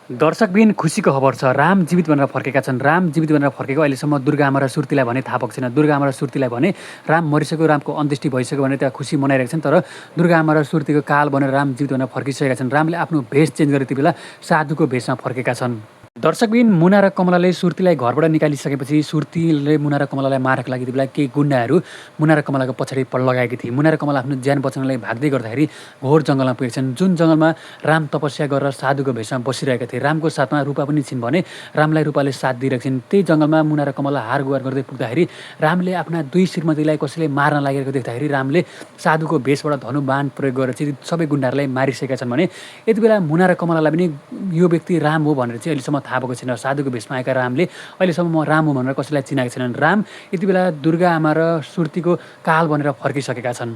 दर्शकबिन खुसीको खबर छ। राम जीवित भनेर फर्केका छन्। राम जीवित भनेर फर्केको अहिलेसम्म दुर्गा आमा र सुर्तीलाई भने थाहा भएको छैन। दुर्गा आमा र सुर्तीलाई भने राम मरिसक्यो, रामको अन्त्येष्टि भइसक्यो भनेर त्यहाँ खुसी मनाइरहेका छन्। तर दुर्गा आमा र सुर्तीको काल भनेर राम जीवित भनेर फर्किसकेका छन्। रामले आफ्नो भेष चेन्ज गरे, त्यति बेला साधुको भेषमा फर्केका छन्। दर्शकबिन मुना र कमलाले सुर्तीलाई घरबाट निकालिसकेपछि सुर्तीले मुना र कमलालाई मार्नका लागि त्यति बेला केही गुन्डाहरू मुना र कमलाको पछाडि लगाएकी थिए। मुना र कमला आफ्नो ज्यान बचाउनलाई भाग्दै गर्दाखेरि घोर जङ्गलमा पुगेछन्। जुन जङ्गलमा राम तपस्या गरेर साधुको भेषमा बसिरहेका थिए। रामको साथमा रूपा पनि छिन् भने रामलाई रूपाले साथ दिइरहेका छिन्। त्यही जङ्गलमा मुना र कमला हार गुहार गर्दै पुग्दाखेरि रामले आफ्ना दुई श्रीमतीलाई कसैले मार्न लागेको देख्दाखेरि रामले साधुको भेषबाट धनु बाण प्रयोग गरेर चाहिँ सबै गुन्डाहरूलाई मारिसकेका छन् भने यति बेला मुना र कमलालाई पनि यो व्यक्ति राम हो भनेर चाहिँ अहिलेसम्म थाहा भएको छैन। साधुको भेषमा आएका रामले अहिलेसम्म म राम हो भनेर कसैलाई चिनाएका छैनन्। राम यति बेला दुर्गा आमा र सुर्तीको काल बनेर फर्किसकेका छन्।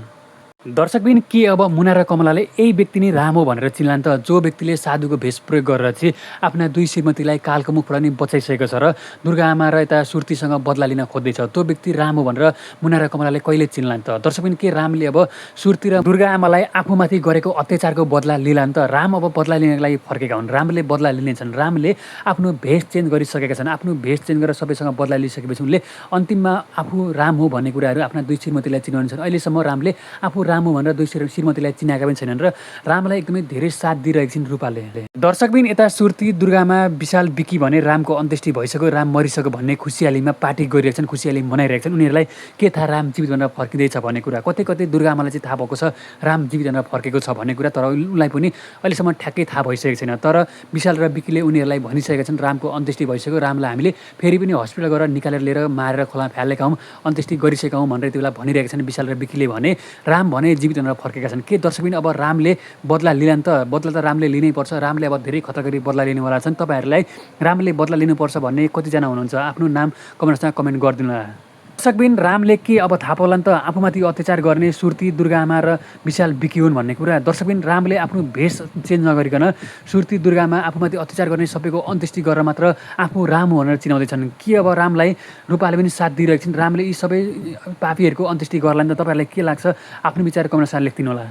दर्शकबिन के अब मुना र कमलाले यही व्यक्ति नै राम हो भनेर चिन्लान् त? जो व्यक्तिले साधुको भेष प्रयोग गरेर चाहिँ आफ्ना दुई श्रीमतीलाई कालको मुखबाट नि बचाइसकेको छ र दुर्गा आमा र यता सुर्तीसँग बदला लिन खोज्दैछ, त्यो व्यक्ति राम हो भनेर मुना र कमलाले कहिले चिन्लान् त? दर्शकबिन के रामले अब सुर्ती र दुर्गा आमालाई आफूमाथि गरेको अत्याचारको बदला लिलान् त? राम अब बदला लिनको लागि फर्केका हुन्। रामले बदला लिनेछन्। रामले आफ्नो भेष चेन्ज गरिसकेका छन्। आफ्नो भेष चेन्ज गरेर सबैसँग बदला लिइसकेपछि उनले अन्तिममा आफू राम हो भन्ने कुराहरू आफ्ना दुई श्रीमतीलाई चिनाउने छन्। अहिलेसम्म रामले आफू राम हो भनेर दुई श्रीमतीलाई चिनाएका पनि छैनन् र रामलाई एकदमै धेरै साथ दिइरहेको छिन् रूपाले। दर्शकबिन यता सुर्ती दुर्गामा विशाल बिकी भने रामको अन्त्येष्टि भइसक्यो, राम मरिसक्यो भन्ने खुसियालीमा पार्टी गरिरहेका छन्, खुसियाली मनाइरहेका छन्। उनीहरूलाई के थाहा राम जीवित भनेर फर्किँदैछ भन्ने कुरा? कतै कतै दुर्गा आमालाई चाहिँ थाहा भएको छ राम जीवित भनेर फर्केको छ भन्ने कुरा, तर उनलाई पनि अहिलेसम्म ठ्याक्कै थाहा भइसकेको छैन। तर विशाल र बिकीले उनीहरूलाई भनिसकेका छन् रामको अन्त्येष्टि भइसक्यो, रामलाई हामीले फेरि पनि हस्पिटल गएर निकालेर लिएर मारेर खोलामा फ्यालेका हौँ, अन्त्येष्टि गरिसकेका हौँ भनेर यति बेला भनिरहेका छन् विशाल र बिकीले। भने राम भने जीवित भनेर फर्केका छन्। के दर्शकबिन अब रामले बदला लिलान् त? बदला त रामले लिनै पर्छ। रामले अब धेरै खतरा गरी बदला लिनेवाला छन्। तपाईँहरूलाई रामले बदला लिनुपर्छ भन्ने कतिजना हुनुहुन्छ? आफ्नो नाम कमेन्टमा कमेन्ट गरिदिनु होला। दर्शकबिन रामले के अब थाहा पाउलान् त आफूमाथि अत्याचार गर्ने सुर्ती दुर्गा आमा र विशाल बिकी हुन् भन्ने कुरा? दर्शकबिन रामले आफ्नो भेष चेन्ज नगरिकन सुर्ती दुर्गामा आफूमाथि अत्याचार गर्ने सबैको अन्त्येष्टि गरेर मात्र आफू राम हो भनेर चिनाउँदैछन्। के अब रामलाई रूपाले पनि साथ दिइरहेको छिन्? रामले यी सबै पापीहरूको अन्त्येष्टि गर्लान् त? तपाईँहरूलाई के लाग्छ? आफ्नो विचार कमेन्टमा लेखिदिनु होला।